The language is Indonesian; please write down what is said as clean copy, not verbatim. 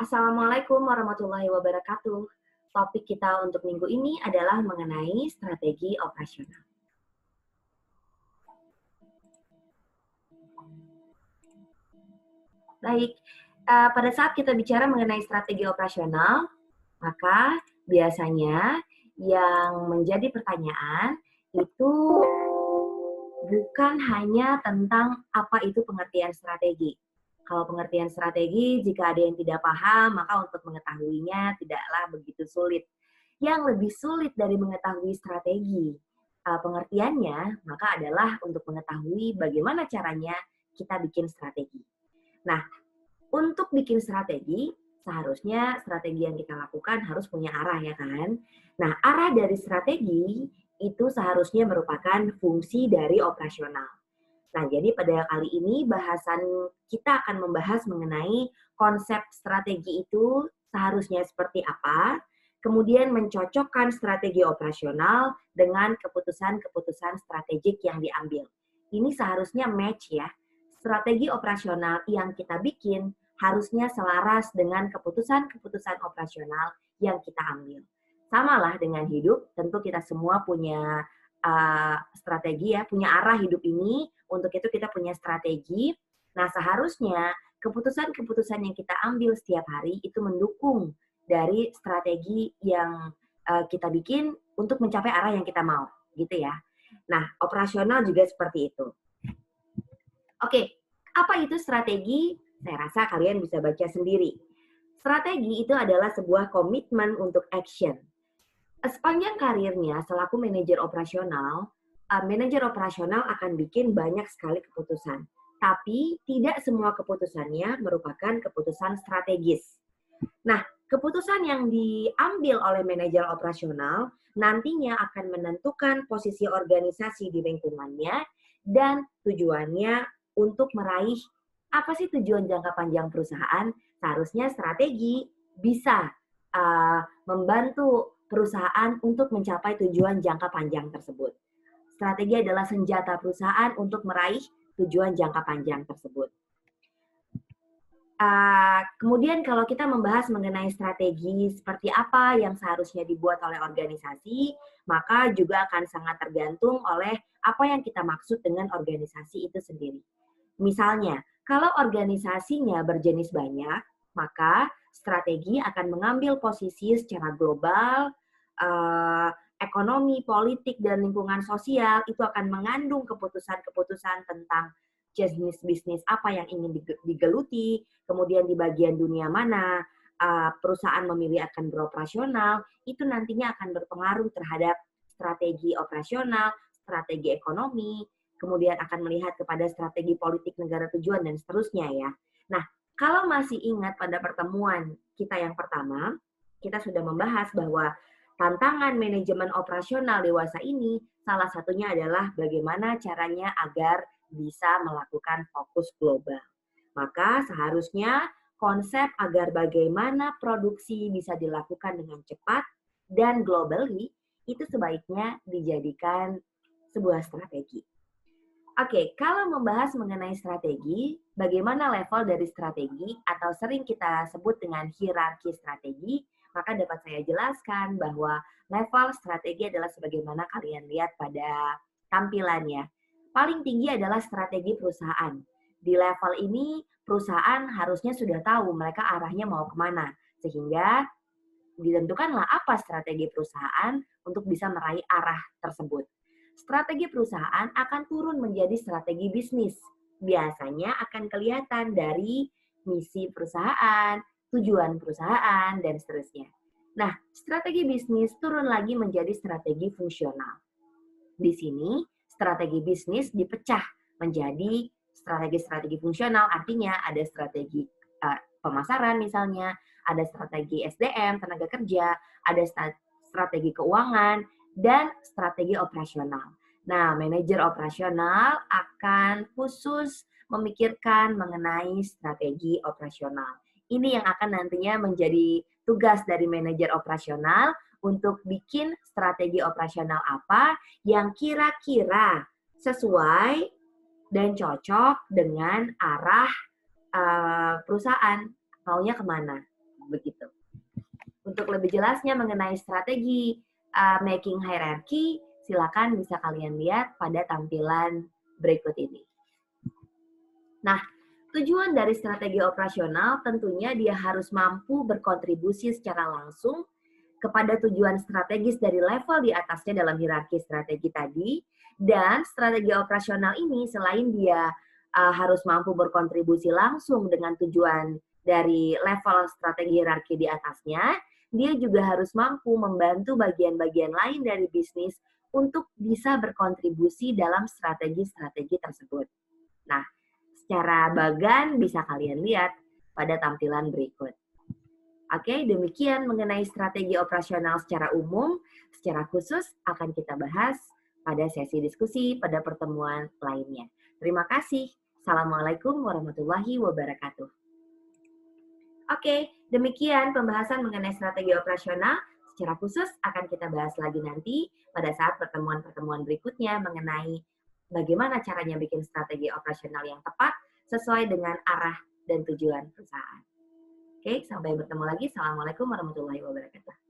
Assalamualaikum warahmatullahi wabarakatuh. Topik kita untuk minggu ini adalah mengenai strategi operasional. Baik, pada saat kita bicara mengenai strategi operasional, maka biasanya yang menjadi pertanyaan itu bukan hanya tentang apa itu pengertian strategi. Kalau pengertian strategi, jika ada yang tidak paham, maka untuk mengetahuinya tidaklah begitu sulit. Yang lebih sulit dari mengetahui strategi, pengertiannya, maka adalah untuk mengetahui bagaimana caranya kita bikin strategi. Nah, untuk bikin strategi, seharusnya strategi yang kita lakukan harus punya arah, ya kan? Nah, arah dari strategi itu seharusnya merupakan fungsi dari operasional. Nah, jadi pada kali ini kita akan membahas mengenai konsep strategi itu seharusnya seperti apa, kemudian mencocokkan strategi operasional dengan keputusan-keputusan strategik yang diambil. Ini seharusnya match ya. Strategi operasional yang kita bikin harusnya selaras dengan keputusan-keputusan operasional yang kita ambil. Samalah dengan hidup, tentu kita semua punya strategi ya, punya arah hidup ini, untuk itu kita punya strategi. Nah, seharusnya keputusan-keputusan yang kita ambil setiap hari itu mendukung dari strategi yang kita bikin untuk mencapai arah yang kita mau, gitu ya. Nah, operasional juga seperti itu. Oke, apa itu strategi? Saya rasa kalian bisa baca sendiri. Strategi itu adalah sebuah komitmen untuk action. Sepanjang karirnya selaku manajer operasional akan bikin banyak sekali keputusan. Tapi tidak semua keputusannya merupakan keputusan strategis. Nah, keputusan yang diambil oleh manajer operasional nantinya akan menentukan posisi organisasi di lingkungannya dan tujuannya untuk meraih apa sih tujuan jangka panjang perusahaan. Seharusnya strategi bisa membantu perusahaan untuk mencapai tujuan jangka panjang tersebut. Strategi adalah senjata perusahaan untuk meraih tujuan jangka panjang tersebut. Kemudian kalau kita membahas mengenai strategi seperti apa yang seharusnya dibuat oleh organisasi, maka juga akan sangat tergantung oleh apa yang kita maksud dengan organisasi itu sendiri. Misalnya, kalau organisasinya berjenis banyak, maka strategi akan mengambil posisi secara global, ekonomi, politik, dan lingkungan sosial itu akan mengandung keputusan-keputusan tentang jenis bisnis apa yang ingin digeluti, kemudian di bagian dunia mana perusahaan memilih akan beroperasional, itu nantinya akan berpengaruh terhadap strategi operasional, strategi ekonomi, kemudian akan melihat kepada strategi politik negara tujuan, dan seterusnya ya. Nah, kalau masih ingat pada pertemuan kita yang pertama, kita sudah membahas bahwa tantangan manajemen operasional dewasa ini salah satunya adalah bagaimana caranya agar bisa melakukan fokus global. Maka seharusnya konsep agar bagaimana produksi bisa dilakukan dengan cepat dan globally itu sebaiknya dijadikan sebuah strategi. Oke, kalau membahas mengenai strategi, bagaimana level dari strategi atau sering kita sebut dengan hierarki strategi, maka dapat saya jelaskan bahwa level strategi adalah sebagaimana kalian lihat pada tampilannya. Paling tinggi adalah strategi perusahaan. Di level ini, perusahaan harusnya sudah tahu mereka arahnya mau kemana, sehingga ditentukanlah apa strategi perusahaan untuk bisa meraih arah tersebut. Strategi perusahaan akan turun menjadi strategi bisnis. Biasanya akan kelihatan dari misi perusahaan, tujuan perusahaan, dan seterusnya. Nah, strategi bisnis turun lagi menjadi strategi fungsional. Di sini, strategi bisnis dipecah menjadi strategi-strategi fungsional, artinya ada strategi pemasaran misalnya, ada strategi SDM, tenaga kerja, ada strategi keuangan, dan strategi operasional. Nah, manajer operasional akan khusus memikirkan mengenai strategi operasional. Ini yang akan nantinya menjadi tugas dari manajer operasional untuk bikin strategi operasional apa yang kira-kira sesuai dan cocok dengan arah perusahaan maunya kemana begitu. Untuk lebih jelasnya mengenai strategi making hierarchy, silakan bisa kalian lihat pada tampilan berikut ini. Nah, tujuan dari strategi operasional tentunya dia harus mampu berkontribusi secara langsung kepada tujuan strategis dari level di atasnya dalam hierarki strategi tadi, dan strategi operasional ini selain dia harus mampu berkontribusi langsung dengan tujuan dari level strategi hierarki di atasnya, dia juga harus mampu membantu bagian-bagian lain dari bisnis untuk bisa berkontribusi dalam strategi-strategi tersebut. Nah, secara bagan bisa kalian lihat pada tampilan berikut. Oke, demikian mengenai strategi operasional secara umum. Secara khusus akan kita bahas pada sesi diskusi pada pertemuan lainnya. Terima kasih. Assalamualaikum warahmatullahi wabarakatuh. Oke, demikian pembahasan mengenai strategi operasional. Secara khusus akan kita bahas lagi nanti pada saat pertemuan-pertemuan berikutnya mengenai bagaimana caranya bikin strategi operasional yang tepat sesuai dengan arah dan tujuan perusahaan. Oke, sampai bertemu lagi. Assalamualaikum warahmatullahi wabarakatuh.